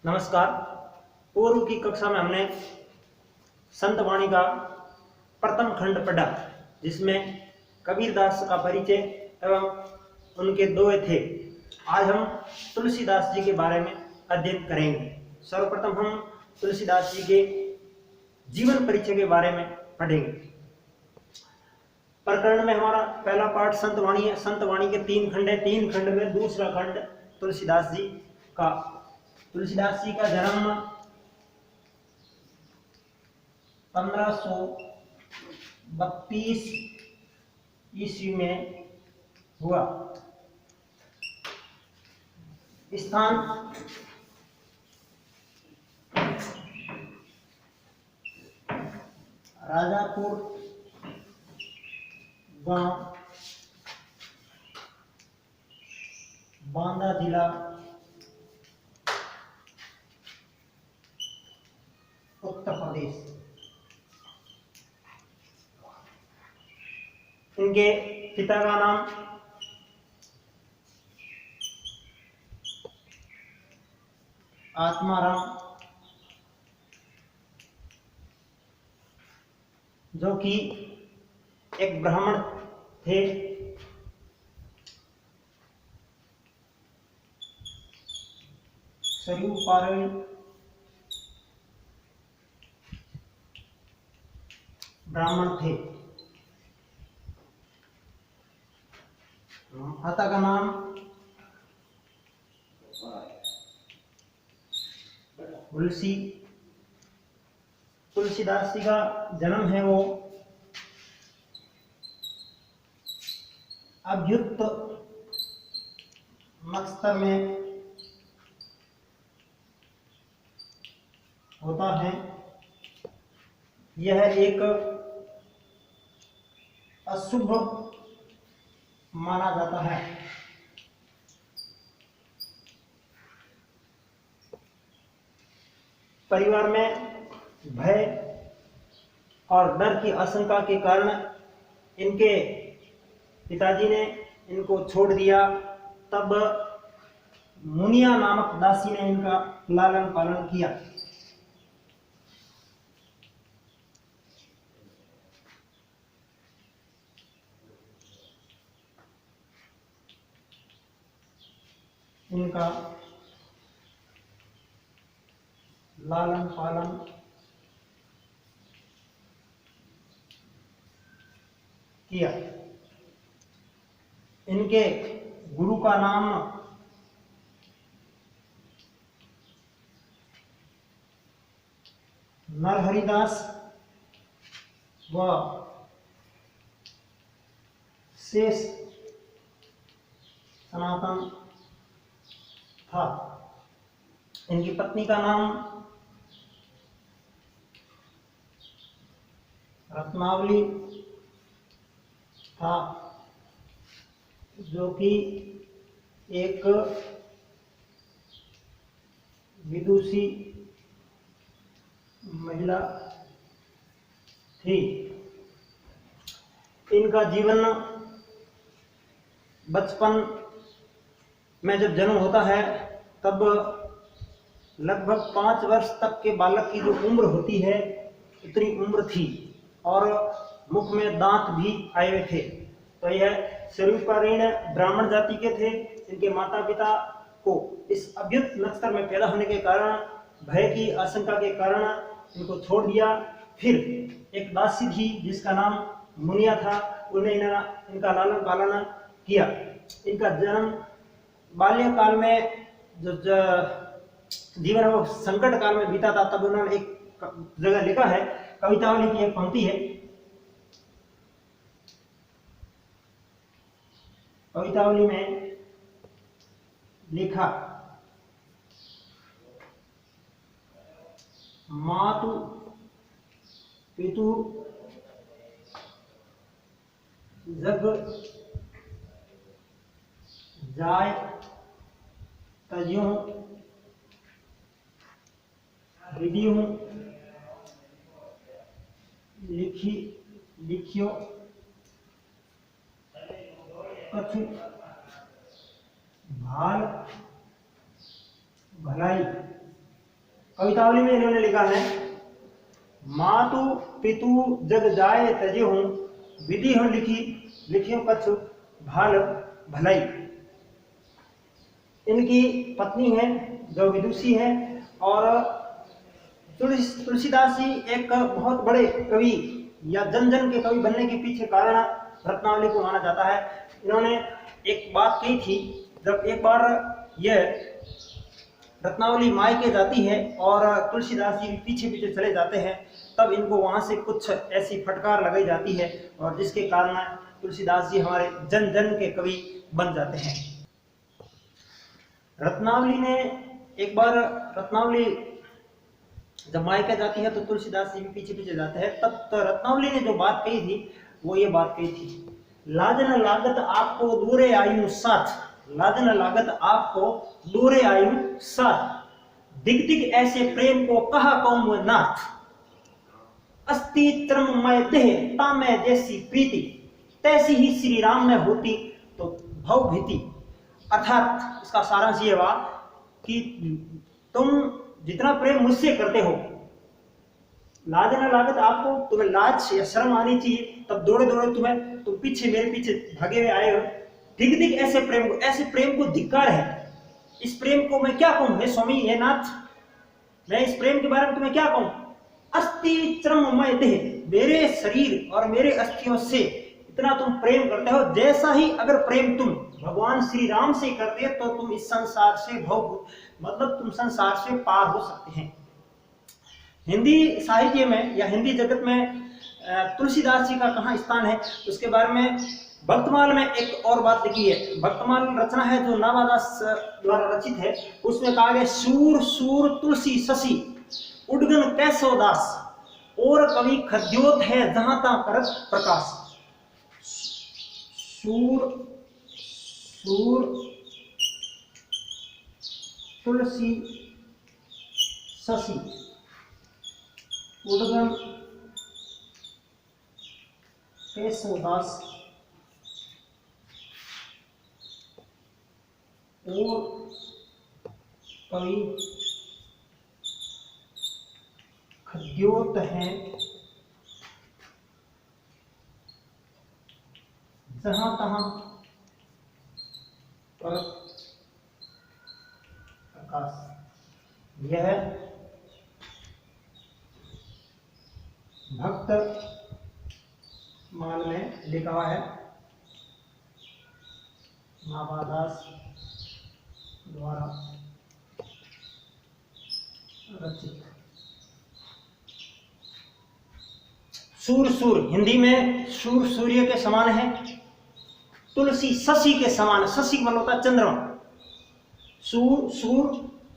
नमस्कार। पूर्व की कक्षा में हमने संत वाणी का प्रथम खंड पढ़ा, जिसमें कबीरदास का परिचय एवं उनके दोहे थे। आज हम तुलसीदास जी के बारे में अध्ययन करेंगे। सर्वप्रथम हम तुलसीदास जी के जीवन परिचय के बारे में पढ़ेंगे। प्रकरण में हमारा पहला पाठ संत वाणी है। संत वाणी के 3 खंड है। 3 खंड में दूसरा खंड तुलसीदास जी का। तुलसीदास जी का जन्म 1532 ईस्वी में हुआ। स्थान राजापुर गांव, बांदा जिला, उत्तर प्रदेश। इनके पिता का नाम आत्माराम, जो कि एक ब्राह्मण थे। सरयू पारण ब्राह्मण थे। माता का नाम तुलसी। तुलसीदास जी का जन्म है वो अभ्युत नक्षत्र में होता है। यह एक अशुभ माना जाता है। परिवार में भय और डर की आशंका के कारण इनके पिताजी ने इनको छोड़ दिया। तब मुनिया नामक दासी ने इनका लालन पालन किया। इनका लालन पालन किया। इनके गुरु का नाम नरहरिदास व शेष सनातन था। इनकी पत्नी का नाम रत्नावली था, जो कि एक विदुषी महिला थी। इनका जीवन बचपन में जब जन्म होता है तब लगभग 5 वर्ष तक के बालक की जो उम्र होती है उतनी उम्र थी, और मुख में दांत भी आए हुए थे। तो यह स्वरूपारीण ब्राह्मण जाति के थे। इनके माता पिता को इस अभ्युत नक्षत्र में पैदा होने के कारण, भय की आशंका के कारण इनको छोड़ दिया। फिर एक दासी थी जिसका नाम मुनिया था, उन्हें इनका लालन पालन किया। इनका जन्म बाल्यकाल में जो जीवन है वो संकट काल में बीता था। तब उन्होंने एक जगह लिखा है, कवितावली की एक पंक्ति है। कवितावली में लिखा, मातु पितु जग जाय तज्यों विधियों लिखियो कछु भाल भलाई। कवितावली में इन्होंने लिखा है, मातु पितु जग जाए तजे हूँ, विधि हो लिखी लिखियो कछु भाल भलाई। इनकी पत्नी है जो विदुषी है, और तुलसीदास जी एक बहुत बड़े कवि या जन जन के कवि बनने के पीछे कारण रत्नावली को माना जाता है। इन्होंने एक बात कही थी, जब एक बार यह रत्नावली मायके जाती है और तुलसीदास जी पीछे पीछे चले जाते हैं, तब इनको वहां से कुछ ऐसी फटकार लगाई जाती है, और जिसके कारण तुलसीदास जी हमारे जन जन के कवि बन जाते हैं। रत्नावली ने एक बार, रत्नावली जब मायके जाती है तो तुलसीदास जी भी पीछे पीछे जाते हैं, तब तो रत्नावली ने जो बात कही थी वो ये बात कही थी, लाज न लागत आपको दूरे आयु साथ, लाज न लागत आपको दूरे आयु साथ, दिग दिग ऐसे प्रेम को कहा कौम नाथ, अस्ति त्रममय देह तामय जैसी प्रीति, तैसी ही श्री राम में होती तो भव भीति। अर्थात इसका सारांश ये हुआ कि तुम जितना प्रेम मुझसे करते हो, लाज न लागत आपको, तुम्हें लाज या शर्म आनी चाहिए, तब दौड़े दौड़े तुम पीछे मेरे पीछे भागे हुए आए हो। दिग दिग ऐसे प्रेम को धिक्कार है, इस प्रेम को मैं क्या कहूं, हे स्वामी हे नाथ, मैं इस प्रेम के बारे में तुम्हें क्या कहूं। अस्थि त्रममय देह, मेरे शरीर और मेरे अस्थियों से इतना तुम प्रेम करते हो, जैसा ही अगर प्रेम तुम भगवान श्री राम से करते तो तुम इस संसार से मतलब तुम संसार से पार हो सकते हैं। हिंदी साहित्य में या हिंदी जगत में तुलसीदास जी का कहाँ स्थान है, उसके बारे में भक्तमाल में एक और बात लिखी है। भक्तमाल रचना है जो नावादास द्वारा रचित है, उसमें कहा गया, सूर सूर तुलसी शशि उडगन कैसो दास, और कवि खद्योत है जहां तहां करत प्रकाश। सूर सूर तुलसी शशि उडगन कैसो दास, और कवि खद्योत है जहां तहां प्रकाश। यह भक्त माल में लिखा हुआ है, नावादास द्वारा रचित। सूर सूर हिंदी में सूर सूर्य के समान है, तुलसी शशि के समान, शशि मतलब होता है चंद्रमा। सूर सूर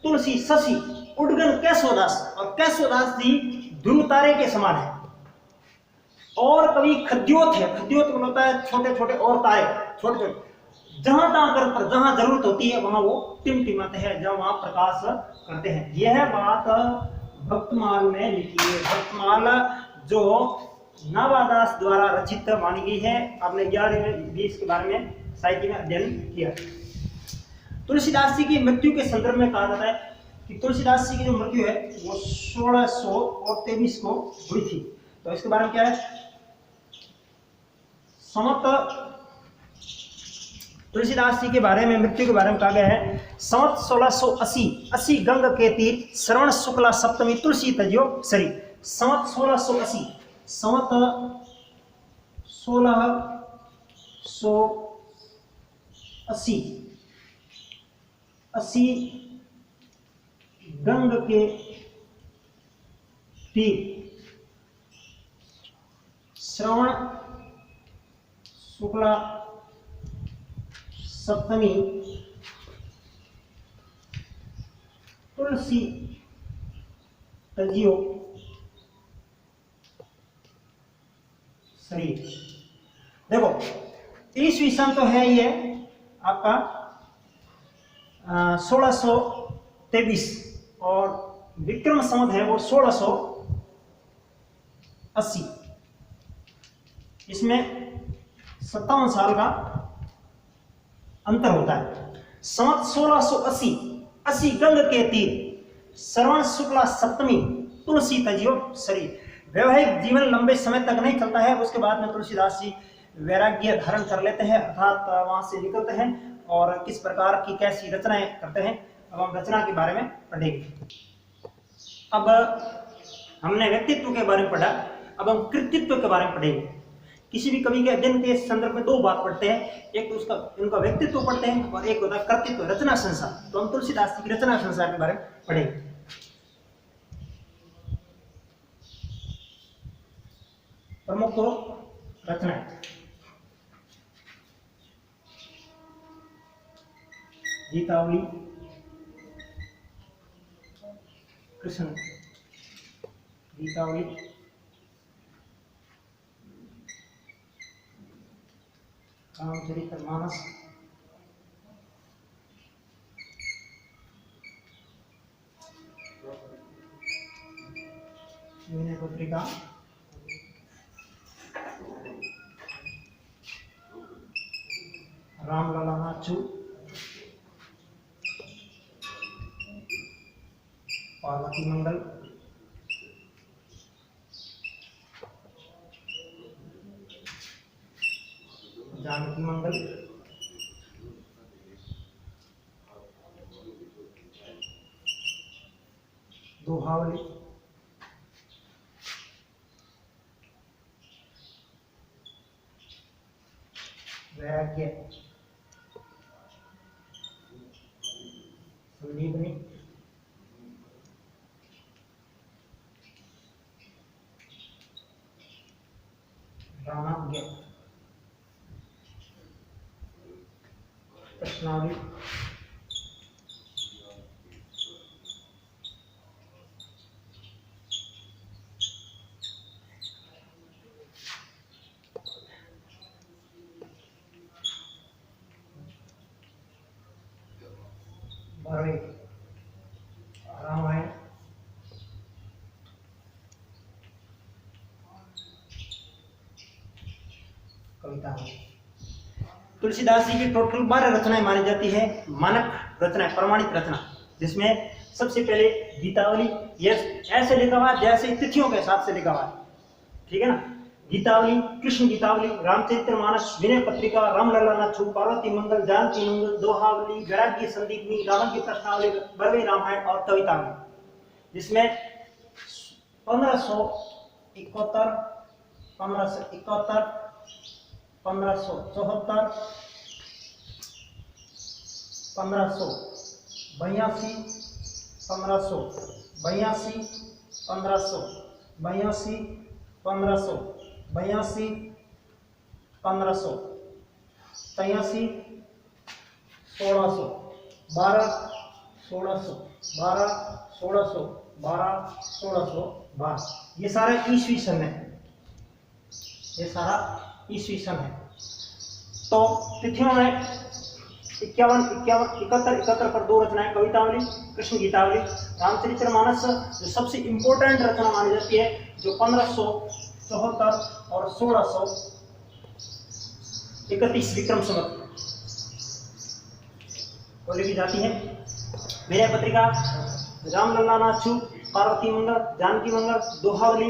तुलसी शशि उडगन कैसोदास, और कैसोदास जी ध्रुव तारे के समान है। और कवि खद्योत है, खद्योत मतलब होता है छोटे छोटे और तारे, छोटे छोटे, जहां तहां जहां जरूरत होती है वहां वो टिमटिमाते हैं, जब वहां प्रकाश करते हैं। यह बात भक्तमाल में लिखी है। भक्तमाल जो नावादास द्वारा रचित मानी गई है। आपने 11वीं में भी इसके बारे में साहित्य में अध्ययन किया। तुलसीदास जी की मृत्यु के संदर्भ में कहा जाता है कि तुलसीदास जी की जो मृत्यु है वो 1623 को हुई थी। तो इसके बारे में क्या है, संवत तुलसीदास जी के बारे में मृत्यु के बारे में कहा गया है, संवत 1680 गंग के तीर श्रवण शुक्ला सप्तमी तुलसी तजियो सरी। संवत 1680, संवत 1680 गंग के तीर श्रवण शुक्ला सप्तमी तुलसी तजियो शरीर। देखो ईस्वी सन तो है ये आपका 1623 और विक्रम संवत है वो 1680। इसमें 57 साल का अंतर होता है। संवत 1680 80 गंग के तीर श्रवण शुक्ला सप्तमी तुलसी तजियो शरीर। वैवाहिक जीवन लंबे समय तक नहीं चलता है, उसके बाद में तुलसीदास जी वैराग्य धारण कर लेते हैं, अर्थात वहां से निकलते हैं और किस प्रकार की कैसी रचनाएं करते हैं। अब हम रचना के बारे में पढ़ेंगे। अब हमने व्यक्तित्व के बारे में पढ़ा, अब हम कृतित्व के बारे में पढ़ेंगे। किसी भी कवि के अध्ययन के संदर्भ में दो बात पढ़ते हैं, एक तो उसका उनका व्यक्तित्व पढ़ते हैं और एक होता है कृतित्व, रचना संसार। तो हम तुलसीदास जी की रचना संसार के बारे में पढ़ेंगे। प्रमुख रचना गीतावली, कृष्ण गीतावली, रामचरितमानस, विनय पत्रिका, रामलला नाचू, पार्वती मंगल, जानकी मंगल, दोहावली, वैराग्य, संदीपनी, रामाज्ञ, प्रश्नावली, रामायण, कविता। तुलसीदास जी की टोटल 12 रचनाएं मानी जाती है, मानक रचनाएं, प्रमाणित रचना, जिसमें सबसे पहले गीतावली, यह ऐसे लिखा हुआ जैसे तिथियों के हिसाब से लिखा हुआ है, ठीक है ना। गीतावली, कृष्ण गीतावली, रामचरितमानस, विनय पत्रिका, रामलला नाचू, पार्वती मंगल, जानकी मंगल, दोहावली, वैराग्य, संदीपनी, रावण की प्रश्नावली, बरवे रामायण और कवितावली, जिसमें 1571, 1571, 1574, 1582, 1582, 1582, 1582, 1582, 1583, 1600, 12, 1600, 12, 1600, 12, 1612, ये सारा ईस्वी सन है, ये सारा ईस्वी सन है। तो तिथियों में 51, 71 पर 2 रचनाएं, कवितावली, कृष्ण गीतावली, रामचरितमानस जो सबसे इंपॉर्टेंट रचना मानी जाती है, जो 1574 और 1631 विक्रम संवत को लिखी जाती है। विनय पत्रिका, रामलला नाचू, पार्वती मंगल, जानकी मंगल, दोहावली,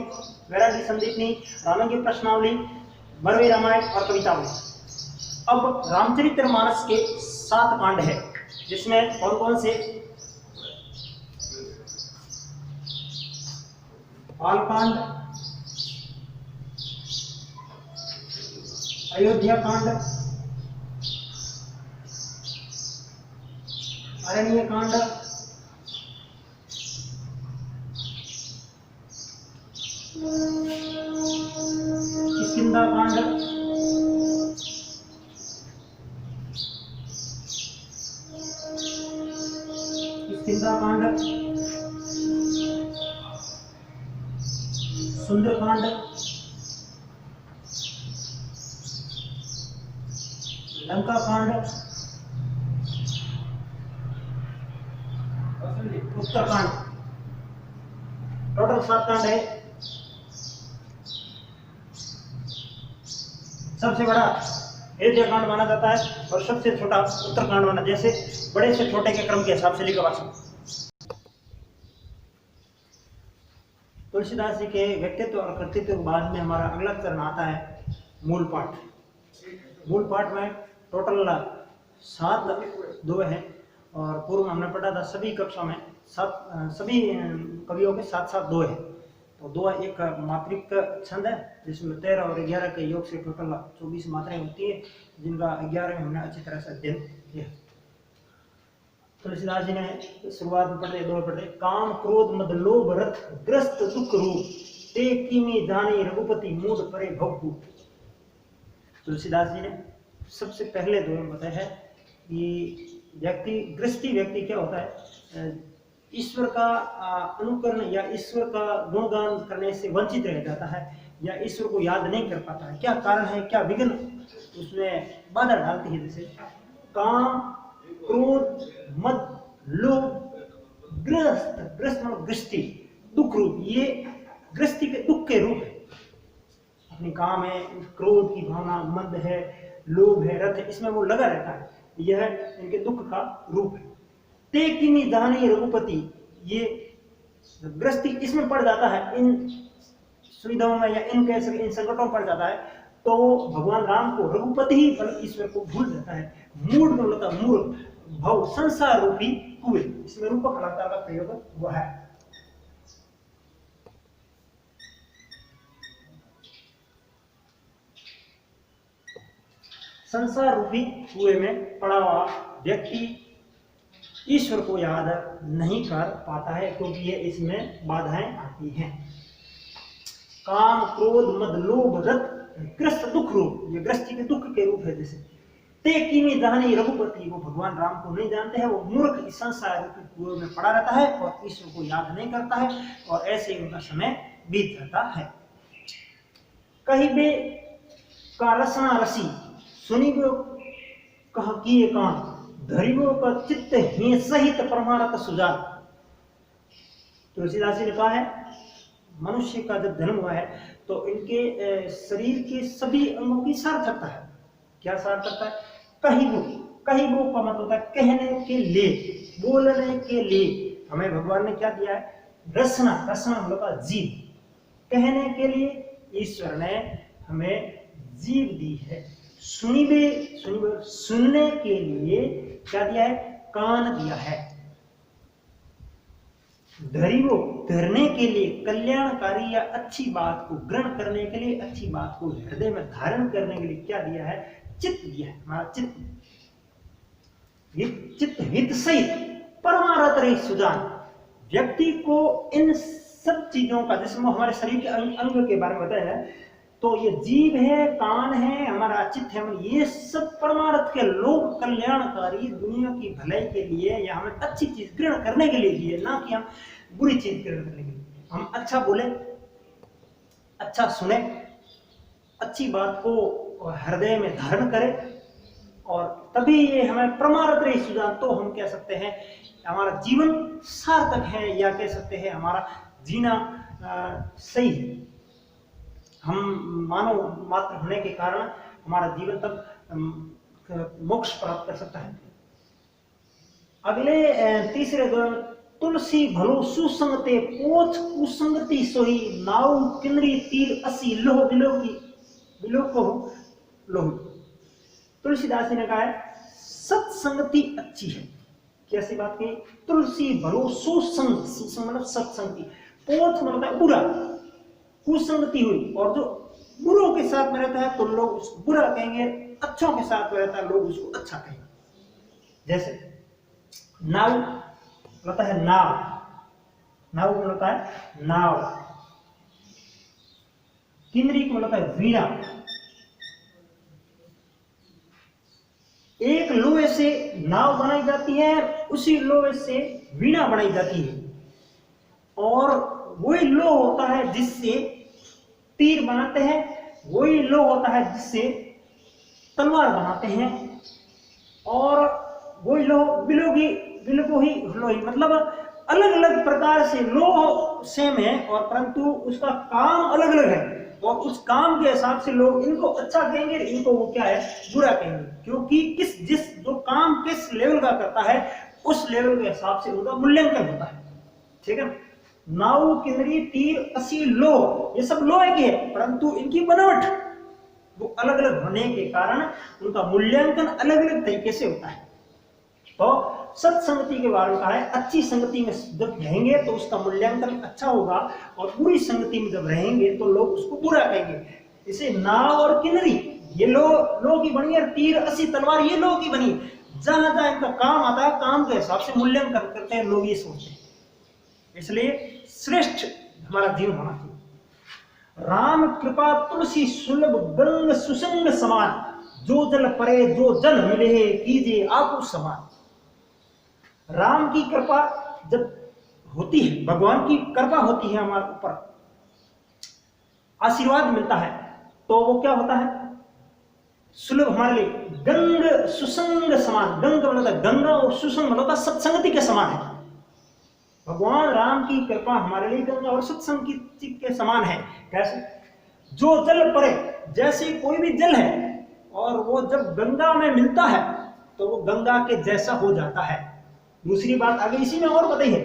वैराग्य, संदीपनी, रावण की प्रश्नावली, बरवे रामायण और कवितावली। अब रामचरितमानस के 7 कांड है, जिसमें कौन कौन से? बालकांड, अयोध्या कांड, अरण्य कांड, किष्किंधा कांड, सुंदरकांड, लंका कांड, उत्तरकांड। टोटल 7 कांड है। सबसे बड़ा अयोध्या कांड माना जाता है और सबसे छोटा उत्तरकांड माना, जैसे बड़े से छोटे के क्रम के हिसाब से लिखा हुआ। तुलसीदास जी के व्यक्तित्व और कृतित्व के बाद में हमारा अगला चरण आता है मूल पाठ। मूल पाठ में टोटल 7 दोहे हैं और पूर्व में हमने पढ़ा था सभी कक्षाओं में सभी कवियों के 7-7 दोहे हैं। तो दोहा एक मात्रिक छंद है जिसमें 13 और 11 के योग से टोटल 24 मात्राएं होती है, जिनका 11 में हमने अच्छी तरह से अध्ययन किया। तुलसीदास जी ने शुरुआत में पढ़ते दोहे पढ़ते, काम क्रोध मद लोभ रथ ग्रस्त दुख रूप ते कीमी जाने रघुपति मूड परे भवभूत। तुलसीदास जी ने सबसे पहले दोहे में बताया है कि गृहस्थी व्यक्ति क्या होता है, ईश्वर का अनुकरण या ईश्वर का गुणगान करने से वंचित रह जाता है या ईश्वर को याद नहीं कर पाता है। क्या कारण है, क्या विघ्न उसमें बाधा डालती है, जैसे काम क्रोध मद लोभ ग्रस्त मतलब गृहस्थी दुख रूप, ये गृहस्थी के दुख के रूप है। अपनी काम है, क्रोध की भावना, मद है, लोभ है, रथ है, इसमें वो लगा रहता है, यह इनके दुख का रूप है। ते किमी दानी रघुपति, ये गृहस्थी इसमें पड़ जाता है, इन सुविधाओं में या इन संकटों में पड़ जाता है, तो भगवान राम को रघुपति ही ईश्वर को भूल जाता है। मूढ़ का मतलब मूर्ख, भव संसार रूपी कुएं, इसमें रूपक अलंकार का प्रयोग हुआ है। संसार रूपी कुएं में पड़ा हुआ व्यक्ति ईश्वर को याद नहीं कर पाता है क्योंकि ये इसमें बाधाएं आती हैं। काम क्रोध मद लोभ रथ ग्रस्त दुख रूप, ये गृहस्थी के दुख के रूप है। जैसे ते कीमी जानी रघुपति, वो भगवान राम को नहीं जानते हैं, वो मूर्ख इस संसार रूपी कुएं में पड़ा रहता है और ईश्वर को याद नहीं करता है और ऐसे ही उनका समय बीत जाता है। कहीं बे का रसना रसी सुनिबो कह किए कान धरिबो का चित्त ही सहित परमारथ सुजान। तुलसीदास जी ने कहा है मनुष्य का जब जन्म हुआ है तो इनके शरीर के सभी अंगों की सार्थकता है। क्या सार्थकता है? कहिबो का मतलब होता है कहने के लिए, बोलने के लिए। हमें भगवान ने क्या दिया है? रसना मतलब जीव। कहने के लिए ईश्वर ने हमें जीव दी है। सुनिबे सुनने के लिए क्या दिया है? कान दिया है। धरिबो धरने के लिए, कल्याणकारी या अच्छी बात को ग्रहण करने के लिए, अच्छी बात को हृदय में धारण करने के लिए क्या दिया है? चित्त दिया है। हमारा चित्त हित सहित परमारथ रही सुजान। व्यक्ति को इन सब चीजों का, जैसे हमारे शरीर के अंग के बारे में बताया है, तो ये जीव है, कान है, हमारा चित्त है, ये सब परमार्थ के लोक कल्याणकारी, दुनिया की भलाई के लिए या हमें अच्छी चीज ग्रहण करने के लिए दिए, ना कि हम बुरी चीज ग्रहण करने के लिए। हम अच्छा बोले, अच्छा सुने, अच्छी बात को हृदय में धारण करें और तभी ये हमें परमार्थ रही सुजान। तो हम कह सकते हैं हमारा जीवन सार्थक है या कह सकते हैं हमारा जीना सही है। हम मानव मात्र होने के कारण हमारा जीवन तब मोक्ष प्राप्त कर सकता है। अगले तीसरे दौर, तुलसी भलो सुसंगते पोछ कुसंगति सोही नाउ किन्नरी तीर असी लोह बिलो को लोह। तुलसीदास जी ने कहा है सत्संगति अच्छी है। कैसी बात की? तुलसी भलो सुसंग मतलब सत्संगति, पोछ मतलब बुरा, कुसंगति हुई और जो बुरों के साथ में रहता है तो लोग उसको बुरा कहेंगे, अच्छों के साथ में रहता है लोग उसको अच्छा कहेंगे। जैसे नाव होता है नाव होता है नाव, किन्नरी को होता है वीणा। एक लोहे से नाव बनाई जाती है, उसी लोहे से वीणा बनाई जाती है और वही लोह होता है जिससे तीर बनाते हैं, वही लोह होता है जिससे तलवार बनाते हैं और वही लोह बिलो ही लोही, मतलब अलग अलग प्रकार से लोह सेम है और परंतु उसका काम अलग अलग है और उस काम के हिसाब से लोग इनको अच्छा कहेंगे, इनको वो क्या है बुरा कहेंगे, क्योंकि जो काम किस लेवल का करता है उस लेवल के हिसाब से उनका मूल्यांकन होता है। ठीक है। नाव किन्नरी तीर असी लो, ये सब लोहे के है, परंतु इनकी बनावट वो अलग अलग होने के कारण उनका मूल्यांकन अलग अलग तरीके से होता है। तो सत्संगति के बारे में कहा है, अच्छी संगति में जब रहेंगे तो उसका मूल्यांकन अच्छा होगा, और बुरी संगति में जब रहेंगे तो लोग उसको बुरा कहेंगे। इसे नाव और किन्नरी ये लो की बनी है, तीर असी तलवार ये लो की बनी है। जहां जहां इनका काम आता है, काम के हिसाब से मूल्यांकन करते हैं लोग, ये सोचते हैं। इसलिए श्रेष्ठ हमारा जीवन होना चाहिए। राम कृपा तुलसी सुलभ गंग सुसंग समान, जो जल परे जो जल मिले कीजिए आपू समान। राम की कृपा जब होती है, भगवान की कृपा होती है हमारे ऊपर, आशीर्वाद मिलता है, तो वो क्या होता है, सुलभ हमारे लिए, गंग सुसंग समान, गंग मतलब गंगा और सुसंग मतलब सत्संगति के समान है। भगवान राम की कृपा हमारे लिए गंगा और सत्संग के समान है। कैसे? जो जल परे, जैसे कोई भी जल है और वो जब गंगा में मिलता है तो वो गंगा के जैसा हो जाता है। दूसरी बात आगे इसी में और बताई है,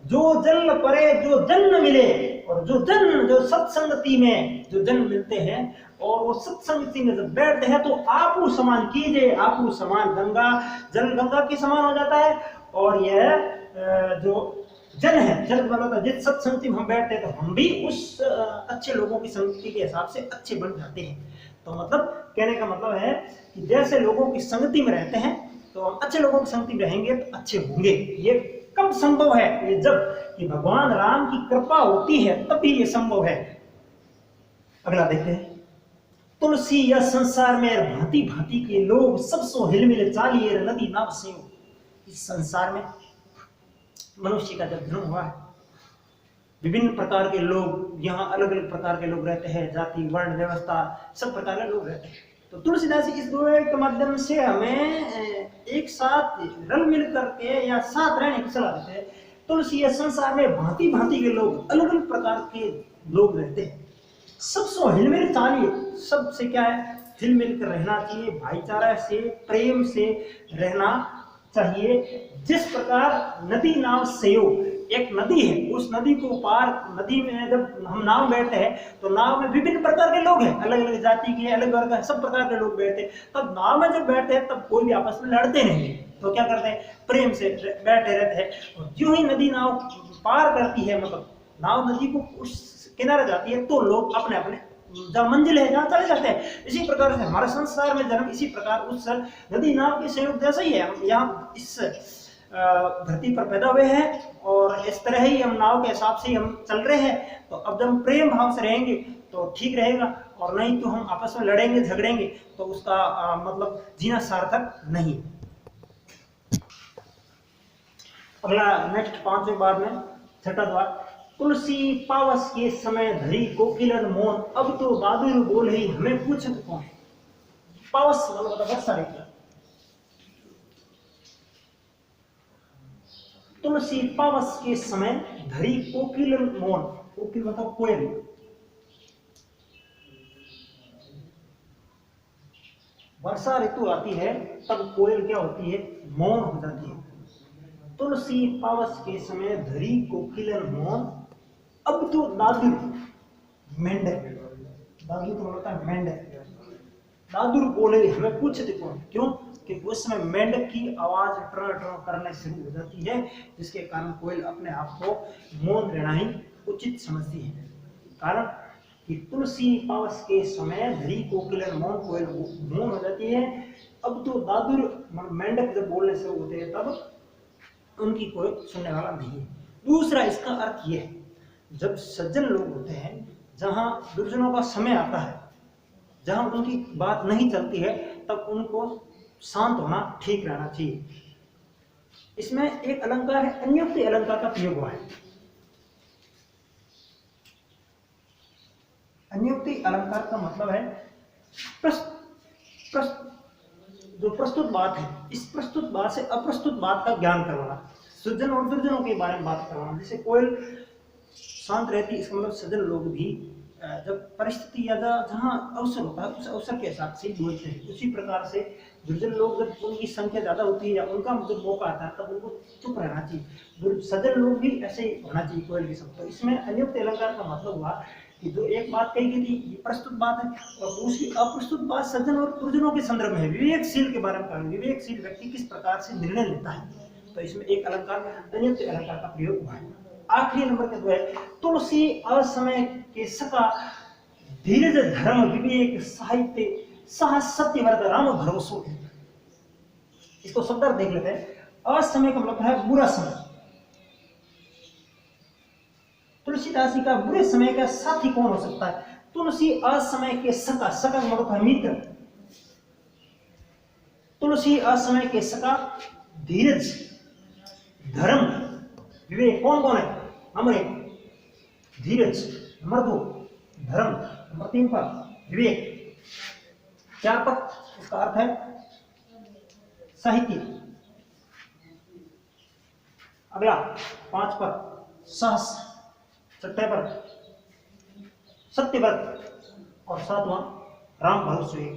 जो जल परे जो जन मिले, और जो जन जो सत्संगति में जो जन मिलते हैं और वो सत्संगति में जब बैठते हैं तो आपू समान कीजिए, आपू समान, गंगा जल गंगा के समान हो जाता है। और यह जो जन है, जन मतलब जिस सत्संगति में हम बैठते हैं तो हम भी उस अच्छे लोगों की संगति के हिसाब से अच्छे बन जाते हैं। तो मतलब कहने का मतलब है कि जैसे लोगों की संगति में रहते हैं तो हम अच्छे लोगों की संगति में रहेंगे तो अच्छे होंगे। ये कब संभव है? ये जब कि भगवान राम की कृपा होती है तभी ये संभव है। अगला देखते हैं, तुलसी या संसार में भांति भांति के लोग, सब सो हिलमिल चालिए नदी नाव से। इस संसार में मनुष्य का जब जन्म हुआ है, विभिन्न प्रकार के लोग, यहाँ अलग अलग प्रकार के लोग रहते हैं, जाति वर्ण व्यवस्था सब प्रकार के लोग रहते हैं। तो तुलसीदास इस दोहे के माध्यम से हमें एक साथ रल मिल करके या साथ रहने की सलाह देते हैं। तुलसी या संसार में भांति भांति के लोग, अलग अलग प्रकार के लोग रहते हैं। सबसे हिलमिल चाहिए, सबसे क्या है, हिलमिल कर रहना चाहिए, भाईचारा से प्रेम से रहना चाहिए। जिस प्रकार नदी नाव सहयोग, एक नदी है, उस नदी को पार, नदी में जब हम नाव बैठते हैं तो नाव में विभिन्न प्रकार के लोग हैं, अलग अलग जाति के, अलग अलग सब प्रकार के लोग बैठते हैं। तब नाव में जब बैठते हैं तब कोई भी आपस में लड़ते नहीं है, तो क्या करते हैं, प्रेम से बैठे रहते हैं। और जो ही नदी नाव पार करती है, मतलब नाव नदी को उस किनारे जाती है, तो लोग अपने अपने जहाँ मंजिल है जहाँ चले जाते हैं। इसी प्रकार से हमारे संसार में जन्म इसी प्रकार उस नदी नाव के सहयोग जैसा ही है। हम यहाँ इस धरती पर पैदा हुए हैं और इस तरह ही हम नाव के हिसाब से हम चल रहे हैं। तो अब जब हम प्रेम भाव से रहेंगे तो ठीक रहेगा, और नहीं तो हम आपस में लड़ेंगे झगड़ेंगे तो उसका मतलब जीना सार्थक नहीं। अगला नेक्स्ट 5वें बार में छठा द्वार, तुलसी पावस के समय धरी कोकिलन मौन, अब तो दादुर बोल ही हमें पूछत कौन। पावस मतलब वर्षा ऋतु, तुलसी पावस के समय धरी कोकिलन मौन, कोकिल मतलब कोयल, वर्षा ऋतु आती है तब कोयल क्या होती है, मौन हो जाती है। तुलसी पावस के समय धरी कोकिलन मौन, अब तो दादुर मेंढक, दादुर तो होता है मेंढक, दादुर बोले हमें पूछते कौन, क्यों कि उस समय मेंढक की आवाज ट्र ट्र करने शुरू हो जाती है, जिसके कारण कोयल अपने आप को मौन रहना ही उचित समझती है। कारण कि तुलसी पावस के समय धरी कोकिलन मौन, कोयल मौन हो जाती है। अब तो दादुर मेंढक जब बोलने शुरू होते हैं तब उनकी कोई सुनने वाला नहीं है। दूसरा इसका अर्थ यह है, जब सज्जन लोग होते हैं, जहां दुर्जनों का समय आता है, जहां उनकी बात नहीं चलती है, तब उनको शांत होना, ठीक रहना चाहिए। इसमें एक अलंकार है, अन्योक्ति अलंकार का प्रयोग हुआ है। अन्योक्ति अलंकार का मतलब है जो प्रस्तुत बात है, इस प्रस्तुत बात से अप्रस्तुत बात का ज्ञान करवाना, सज्जन और दुर्जनों के बारे में बात करवाना। जैसे कोयल शांत रहती, इसका मतलब सज्जन लोग भी जब परिस्थिति या जहाँ अवसर होता है उस अवसर के हिसाब से बोलते हैं। उसी प्रकार से दुर्जन लोग जब उनकी संख्या ज्यादा होती है या उनका जब मौका आता है तब उनको चुप रहना चाहिए। सज्जन लोग भी ऐसे ही होना चाहिए कोयल की सब। तो इसमें अनियुक्त अलंकार का मतलब हुआ कि जो एक बात कही गई थी ये प्रस्तुत बात है, और दूसरी अप्रस्तुत बात सज्जन और दुर्जनों के संदर्भ में है। विवेकशील के बारे में कहा, विवेकशील व्यक्ति किस प्रकार से निर्णय लेता है। तो इसमें एक अलंकार अनियुक्त अलंकार का प्रयोग हुआ है। आखिरी नंबर का जो है, तुलसी असमय के सका धीरज धर्म विवेक साहित्य साहस सत्यव्रत राम भरोसो। इसको शब्दार्थ देख लेते हैं। असमय का मतलब है बुरा समय। तुलसीदास जी का बुरे समय का साथी कौन हो सकता है? तुलसी असमय के सका, सका का मतलब है मित्र। तुलसी असमय के सका धीरज धर्म विवेक, कौन कौन है? नंबर 1 धीरज, नंबर 2 धर्म, नंबर 3 पर विवेक, 4 पर उसका अर्थ है साहित्य, अगला 5 पर साहस, 6 पर सत्यव्रत और 7वां राम भरोसे।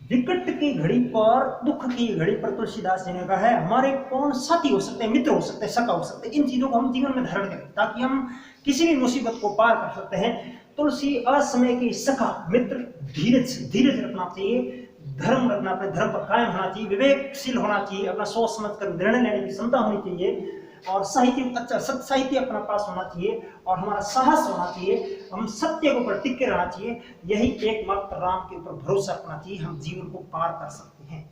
विकट की घड़ी पर, दुख की घड़ी पर तुलसीदास जी ने कहा है हमारे कौन साथी हो सकते हैं, मित्र हो सकते हैं, सखा हो सकते हैं। इन चीजों को हम जीवन में धारण करें ताकि हम किसी भी मुसीबत को पार कर सकते हैं। तुलसी असमय की सखा मित्र, धीरज, धीरज रखना चाहिए, धर्म रखना, अपने धर्म पर कायम होना चाहिए, विवेकशील होना चाहिए, अपना सोच समझ कर निर्णय लेने की क्षमता होनी चाहिए, और साहित्य अच्छा सत्य साहित्य अपना पास होना चाहिए, और हमारा साहस होना चाहिए, हम सत्य के ऊपर टिक के रहना चाहिए। यही एकमात्र राम के ऊपर भरोसा रखना चाहिए, हम जीवन को पार कर सकते हैं।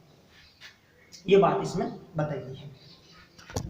ये बात इसमें बताई गई है।